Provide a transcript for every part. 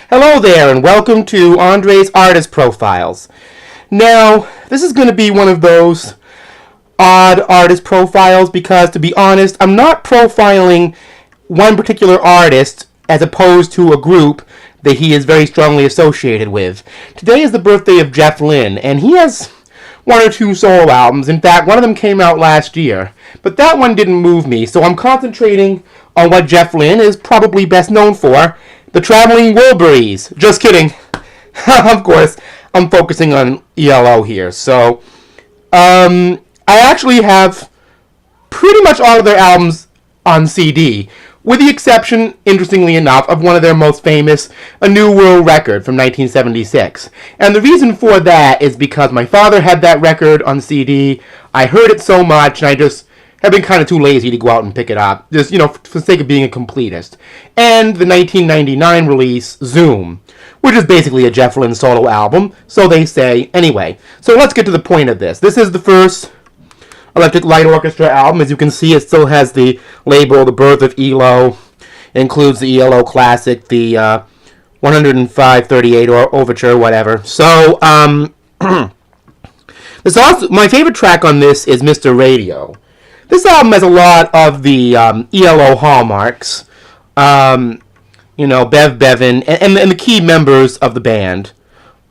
Hello there, and welcome to Andre's Artist Profiles. Now, this is going to be one of those odd artist profiles because, to be honest, I'm not profiling one particular artist as opposed to a group that he is very strongly associated with. Today is the birthday of Jeff Lynne, and he has one or two solo albums. In fact, one of them came out last year, but that one didn't move me, so I'm concentrating on what Jeff Lynne is probably best known for: the Traveling Wilburys. Just kidding. Of course, I'm focusing on ELO here. So, I actually have pretty much all of their albums on CD, with the exception, interestingly enough, of one of their most famous, A New World Record from 1976. And the reason for that is because my father had that record on CD. I heard it so much, and I just have been kind of too lazy to go out and pick it up, just, for the sake of being a completist. And the 1999 release, Zoom, which is basically a Jeff Lynne solo album, so they say. Anyway, so let's get to the point of this. This is the first Electric Light Orchestra album. As you can see, it still has the label, The Birth of ELO. It includes the ELO classic, the 105-38 or Overture, whatever. So, this also, my favorite track on this is Mr. Radio. This album has a lot of the ELO hallmarks. Bev Bevan, and the key members of the band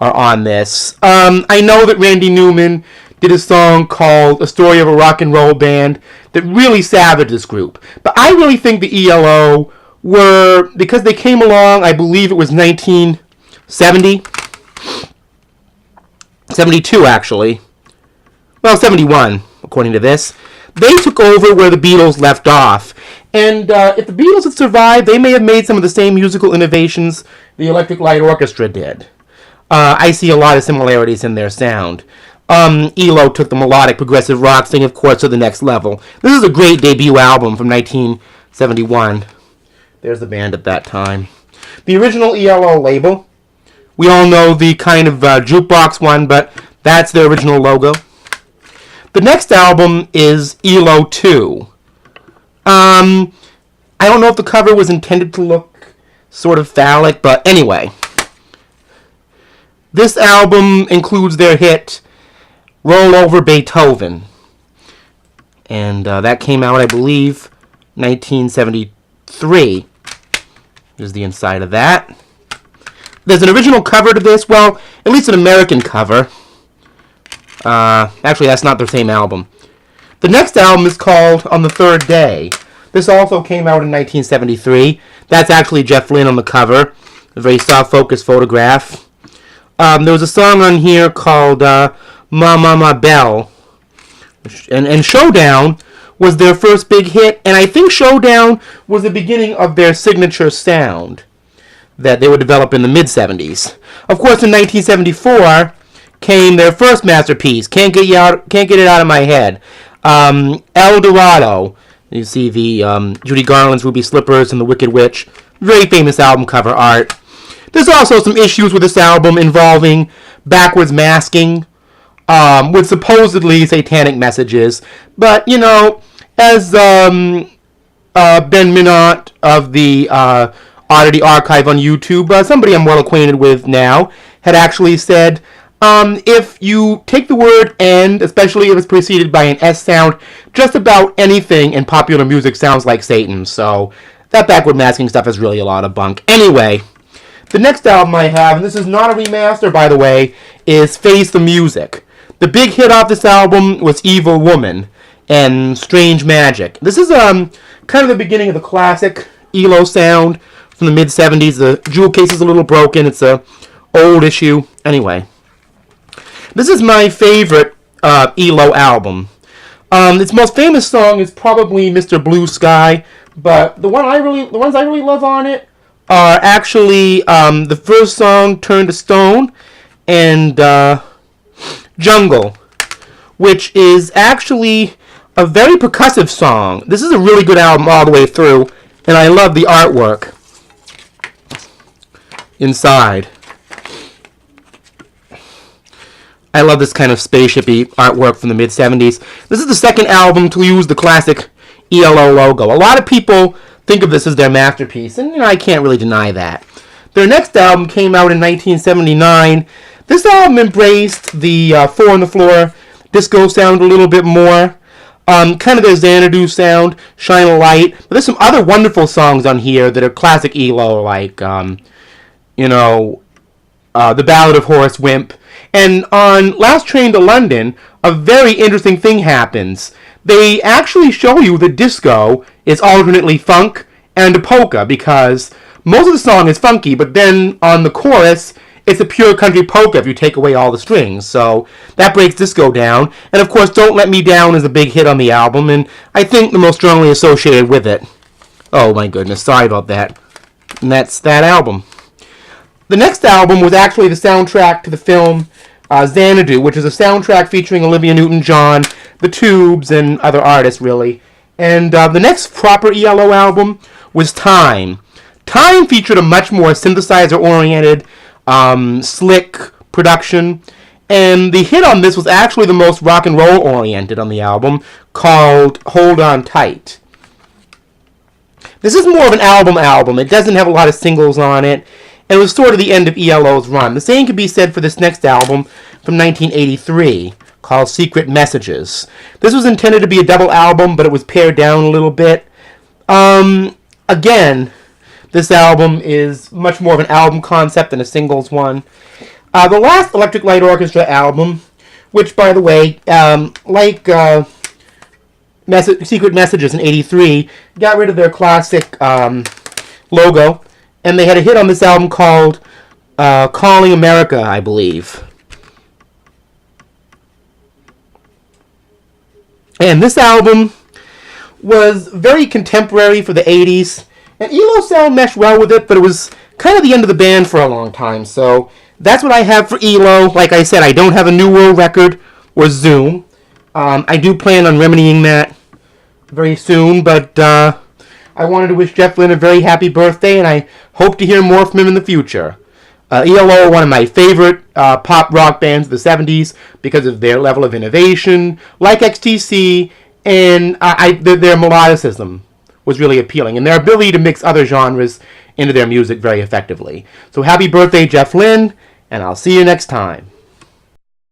are on this. I know that Randy Newman did a song called A Story of a Rock and Roll Band that really savaged this group. But I really think the ELO were, because they came along, I believe it was 1970. 72, actually. Well, 71, according to this. They took over where the Beatles left off. And if the Beatles had survived, they may have made some of the same musical innovations the Electric Light Orchestra did. I see a lot of similarities in their sound. ELO took the melodic progressive rock thing, of course, to the next level. This is a great debut album from 1971. There's the band at that time. The original ELO label. We all know the kind of jukebox one, but that's their original logo. The next album is ELO 2. I don't know if the cover was intended to look sort of phallic, but anyway. This album includes their hit, Roll Over Beethoven. And that came out, I believe, 1973. Here's the inside of that. There's an original cover to this, well, at least an American cover. Actually, that's not their same album. The next album is called On the Third Day. This also came out in 1973. That's actually Jeff Lynne on the cover. A very soft focus photograph. There was a song on here called Ma Ma Belle. And Showdown was their first big hit. And I think Showdown was the beginning of their signature sound that they would develop in the mid-70s. Of course, in 1974 came their first masterpiece, Can't Get It Out of My Head. El Dorado. You see the Judy Garland's Ruby Slippers and the Wicked Witch. Very famous album cover art. There's also some issues with this album involving backwards masking with supposedly satanic messages. But, as Ben Minot of the Oddity Archive on YouTube, somebody I'm well acquainted with now, had actually said, if you take the word "and," especially if it's preceded by an S sound, just about anything in popular music sounds like Satan. So that backward masking stuff is really a lot of bunk. Anyway, the next album I have, and this is not a remaster, by the way, is Face the Music. The big hit off this album was Evil Woman and Strange Magic. This is kind of the beginning of the classic ELO sound from the mid-70s. The jewel case is a little broken. It's a old issue. Anyway. This is my favorite ELO album. Its most famous song is probably Mr. Blue Sky, but the ones I really love on it are actually the first song, Turn to Stone, and Jungle, which is actually a very percussive song. This is a really good album all the way through, and I love the artwork inside. I love this kind of spaceship-y artwork from the mid-70s. This is the second album to use the classic ELO logo. A lot of people think of this as their masterpiece, and I can't really deny that. Their next album came out in 1979. This album embraced the 4 on the floor disco sound a little bit more. Kind of their Xanadu sound, Shine a Light. But there's some other wonderful songs on here that are classic ELO, like, The Ballad of Horace Wimp. And on Last Train to London, a very interesting thing happens. They actually show you that disco is alternately funk and a polka, because most of the song is funky, but then on the chorus, it's a pure country polka if you take away all the strings. So that breaks disco down. And of course, Don't Let Me Down is a big hit on the album, and I think the most strongly associated with it. Oh my goodness, sorry about that. And that's that album. The next album was actually the soundtrack to the film Xanadu, which is a soundtrack featuring Olivia Newton-John, The Tubes, and other artists, really. And the next proper ELO album was Time. Time featured a much more synthesizer-oriented, slick production, and the hit on this was actually the most rock and roll oriented on the album, called Hold On Tight. This is more of an album. It doesn't have a lot of singles on it, and it was sort of the end of ELO's run. The same could be said for this next album from 1983, called Secret Messages. This was intended to be a double album, but it was pared down a little bit. Again, this album is much more of an album concept than a singles one. The last Electric Light Orchestra album, which, by the way, Secret Messages in '83, got rid of their classic logo, and they had a hit on this album called Calling America, I believe. And this album was very contemporary for the '80s. And ELO sound meshed well with it, but it was kind of the end of the band for a long time. So that's what I have for ELO. Like I said, I don't have a New World Record or Zoom. I do plan on remedying that very soon, but I wanted to wish Jeff Lynne a very happy birthday, and I hope to hear more from him in the future. ELO are one of my favorite pop rock bands of the 70s because of their level of innovation, like XTC, and their melodicism was really appealing, and their ability to mix other genres into their music very effectively. So happy birthday, Jeff Lynne, and I'll see you next time.